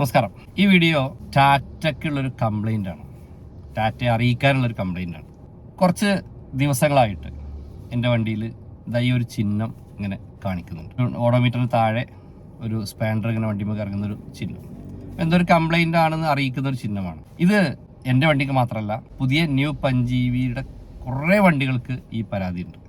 നമസ്കാരം. ഈ video ടാറ്റയ്ക്കുള്ളൊരു complaint ആണ്. ടാറ്റയെ അറിയിക്കാനുള്ളൊരു കംപ്ലൈൻ്റ് ആണ്. കുറച്ച് ദിവസങ്ങളായിട്ട് എൻ്റെ വണ്ടിയിൽ ഈ ഒരു ചിഹ്നം ഇങ്ങനെ കാണിക്കുന്നുണ്ട്. ഓഡോമീറ്ററിന് താഴെ ഒരു സ്പാൻഡർ ഇങ്ങനെ വണ്ടിയിൽ ഇറങ്ങുന്നൊരു ചിഹ്നം. എന്തൊരു കംപ്ലൈൻ്റ് ആണെന്ന് അറിയിക്കുന്ന ഒരു ചിഹ്നമാണ് ഇത്. എൻ്റെ വണ്ടിക്ക് മാത്രമല്ല, പുതിയ ന്യൂ പഞ്ചീവിയുടെ കുറേ വണ്ടികൾക്ക് ഈ പരാതിയുണ്ട്.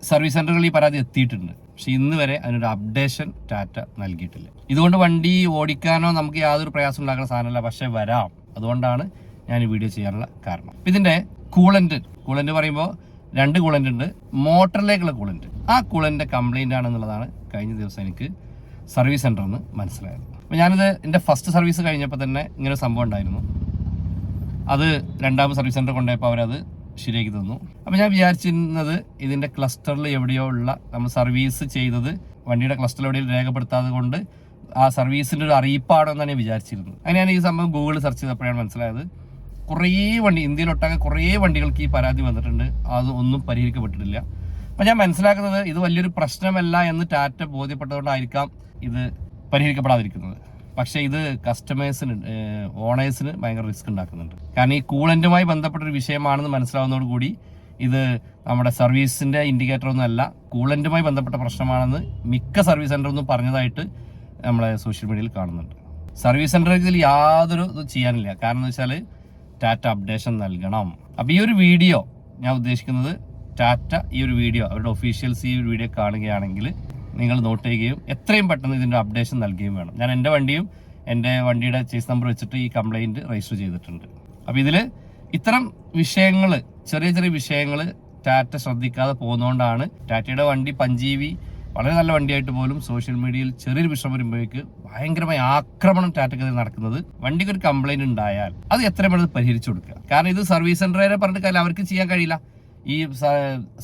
സർവീസ് സെൻ്ററുകളിൽ ഈ പരാതി എത്തിയിട്ടുണ്ട്. പക്ഷെ ഇന്ന് വരെ അതിനൊരു അപ്ഡേഷൻ ടാറ്റ നൽകിയിട്ടില്ല. ഇതുകൊണ്ട് വണ്ടി ഓടിക്കാനോ നമുക്ക് യാതൊരു പ്രയാസം ഉണ്ടാക്കുന്ന സാധനമല്ല, പക്ഷെ വരാം. അതുകൊണ്ടാണ് ഞാൻ ഈ വീഡിയോ ചെയ്യാനുള്ള കാരണം. ഇതിൻ്റെ കൂളൻ്റ് പറയുമ്പോൾ 2 കൂളൻ്റ് ഉണ്ട്. മോട്ടറിലേക്കുള്ള കൂളൻ്റ്, ആ കൂളൻ്റെ കംപ്ലൈൻ്റ് ആണെന്നുള്ളതാണ് കഴിഞ്ഞ ദിവസം എനിക്ക് സർവീസ് സെൻ്ററിൽ നിന്ന് മനസ്സിലായത്. അപ്പോൾ ഞാനിത് എൻ്റെ ഫസ്റ്റ് സർവീസ് കഴിഞ്ഞപ്പോൾ തന്നെ ഇങ്ങനെ ഒരു സംഭവം ഉണ്ടായിരുന്നു. അത് 2ാമത് സർവീസ് സെൻ്റർ കൊണ്ടുപോയപ്പോൾ അവരത് ശരിയാക്കി തന്നു. അപ്പോൾ ഞാൻ വിചാരിച്ചിരുന്നത് ഇതിൻ്റെ ക്ലസ്റ്ററിൽ എവിടെയോ ഉള്ള നമ്മൾ സർവീസ് ചെയ്തത് വണ്ടിയുടെ ക്ലസ്റ്ററിൽ എവിടെയും രേഖപ്പെടുത്താതെ കൊണ്ട് ആ സർവീസിൻ്റെ ഒരു അറിയിപ്പാണെന്നാണ് ഞാൻ വിചാരിച്ചിരുന്നത്. അങ്ങനെയാണ് ഈ സംഭവം ഗൂഗിളിൽ സെർച്ച് ചെയ്തപ്പോഴാണ് മനസ്സിലായത്. കുറേ വണ്ടി, ഇന്ത്യയിലൊട്ടാകെ കുറേ വണ്ടികൾക്ക് ഈ പരാതി വന്നിട്ടുണ്ട്. അത് ഒന്നും പരിഹരിക്കപ്പെട്ടിട്ടില്ല. അപ്പോൾ ഞാൻ മനസ്സിലാക്കുന്നത് ഇത് വലിയൊരു പ്രശ്നമല്ല എന്ന് ടാറ്റ ബോധ്യപ്പെട്ടതുകൊണ്ടായിരിക്കാം ഇത് പരിഹരിക്കപ്പെടാതിരിക്കുന്നത്. പക്ഷേ ഇത് കസ്റ്റമേഴ്സിന്, ഓണേഴ്സിന് ഭയങ്കര റിസ്ക് ഉണ്ടാക്കുന്നുണ്ട്. കാരണം ഈ കൂളൻ്റുമായി ബന്ധപ്പെട്ടൊരു വിഷയമാണെന്ന് മനസ്സിലാവുന്നതോടുകൂടി ഇത് നമ്മുടെ സർവീസിൻ്റെ ഇൻഡിക്കേറ്റർ ഒന്നും അല്ല, കൂളൻ്റുമായി ബന്ധപ്പെട്ട പ്രശ്നമാണെന്ന് മിക്ക സർവീസ് സെൻ്ററൊന്നും പറഞ്ഞതായിട്ട് നമ്മളെ സോഷ്യൽ മീഡിയയിൽ കാണുന്നുണ്ട്. സർവീസ് സെൻ്ററിൽ ഇതിൽ യാതൊരു ഇത് ചെയ്യാനില്ല. കാരണം എന്ന് വെച്ചാൽ ടാറ്റ അപ്ഡേഷൻ നൽകണം. അപ്പോൾ ഈ ഒരു വീഡിയോ ഞാൻ ഉദ്ദേശിക്കുന്നത്, ടാറ്റ ഈ ഒരു വീഡിയോ അവരുടെ ഒഫീഷ്യൽസ് ഈ ഒരു വീഡിയോ കാണുകയാണെങ്കിൽ നിങ്ങൾ നോട്ട് ചെയ്യുകയും എത്രയും പെട്ടെന്ന് ഇതിൻ്റെ അപ്ഡേഷൻ നൽകുകയും വേണം. ഞാൻ എൻ്റെ വണ്ടിയുടെ ചേസ് നമ്പർ വെച്ചിട്ട് ഈ കംപ്ലൈൻറ്റ് രജിസ്റ്റർ ചെയ്തിട്ടുണ്ട്. അപ്പോൾ ഇതിൽ ഇത്തരം വിഷയങ്ങൾ, ചെറിയ ചെറിയ വിഷയങ്ങൾ ടാറ്റ ശ്രദ്ധിക്കാതെ പോകുന്നതുകൊണ്ടാണ് ടാറ്റയുടെ വണ്ടി പഞ്ചീവി വളരെ നല്ല വണ്ടിയായിട്ട് പോലും സോഷ്യൽ മീഡിയയിൽ ചെറിയൊരു വിഷയം വരുമ്പോഴേക്ക് ഭയങ്കരമായ ആക്രമണം ടാറ്റയ്ക്ക് നടക്കുന്നത്. വണ്ടിക്ക് ഒരു കംപ്ലൈൻറ്റ് ഉണ്ടായാൽ അത് എത്രയും പെട്ടെന്ന് പരിഹരിച്ചു കൊടുക്കുക. കാരണം ഇത് സർവീസ് സെൻ്ററുകാരെ പറഞ്ഞിട്ട് കാര്യം അവർക്ക് ചെയ്യാൻ കഴിയില്ല. ഈ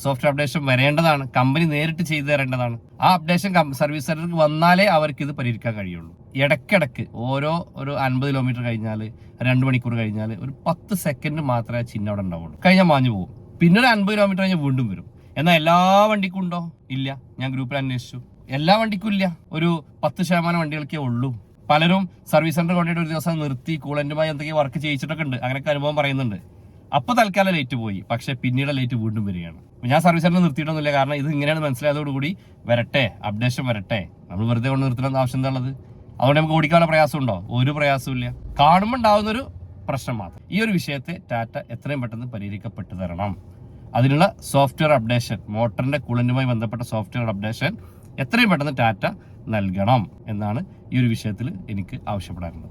സോഫ്റ്റ്വെയർ അപ്ഡേഷൻ വരേണ്ടതാണ്, കമ്പനി നേരിട്ട് ചെയ്തു തരേണ്ടതാണ്. ആ അപ്ഡേഷൻ സർവീസ് സെന്ററിലേക്ക് വന്നാലേ അവർക്ക് ഇത് പരിഹരിക്കാൻ കഴിയുള്ളൂ. ഇടയ്ക്കിടയ്ക്ക് ഒരു 50 കിലോമീറ്റർ കഴിഞ്ഞാൽ, 2 മണിക്കൂർ കഴിഞ്ഞാൽ ഒരു 10 സെക്കൻഡ് മാത്രമേ ചിഹ്നം അവിടെ ഉണ്ടാവുള്ളൂ. കഴിഞ്ഞാൽ മാഞ്ഞു പോകും. പിന്നെ ഒരു 50 കിലോമീറ്റർ കഴിഞ്ഞാൽ വീണ്ടും വരും. എന്നാൽ എല്ലാ വണ്ടിക്കും ഉണ്ടോ? ഇല്ല. ഞാൻ ഗ്രൂപ്പിൽ അന്വേഷിച്ചു, എല്ലാ വണ്ടിക്കും ഇല്ല. ഒരു 10% വണ്ടികൾക്കേ ഉള്ളൂ. പലരും സർവീസ് സെന്റർ കൊണ്ടിട്ട് ഒരു ദിവസം നിർത്തി കൂളന്റുമായി എന്തൊക്കെയോ വർക്ക് ചെയ്യിച്ചിട്ടൊക്കെ ഉണ്ട്. അങ്ങനെയൊക്കെ അനുഭവം പറയുന്നുണ്ട്. അപ്പോൾ തൽക്കാലം ലേറ്റ് പോയി, പക്ഷെ പിന്നീട് ലേറ്റ് വീണ്ടും വരികയാണ്. ഞാൻ സർവീസ് സെന്റർ നിർത്തിയിട്ടൊന്നുമില്ല. കാരണം ഇത് ഇങ്ങനെയാണ് മനസ്സിലായതോടുകൂടി വരട്ടെ, അപ്ഡേഷൻ വരട്ടെ. നമ്മൾ വെറുതെ കൊണ്ട് നിർത്തണമെന്ന് ആവശ്യം എന്താ ഉള്ളത്? അതുകൊണ്ട് നമുക്ക് ഓടിക്കാനുള്ള പ്രയാസമുണ്ടോ? ഒരു പ്രയാസവും ഇല്ല. കാണുമ്പോൾ ഉണ്ടാകുന്നൊരു പ്രശ്നം മാത്രം. ഈ ഒരു വിഷയത്തെ ടാറ്റ എത്രയും പെട്ടെന്ന് പരിഹരിക്കപ്പെട്ടു തരണം. അതിനുള്ള സോഫ്റ്റ്വെയർ അപ്ഡേഷൻ, മോട്ടറിന്റെ കൂളന്റുമായി ബന്ധപ്പെട്ട സോഫ്റ്റ്വെയർ അപ്ഡേഷൻ എത്രയും പെട്ടെന്ന് ടാറ്റ നൽകണം എന്നാണ് ഈ ഒരു വിഷയത്തിൽ എനിക്ക് ആവശ്യപ്പെടാറുള്ളത്.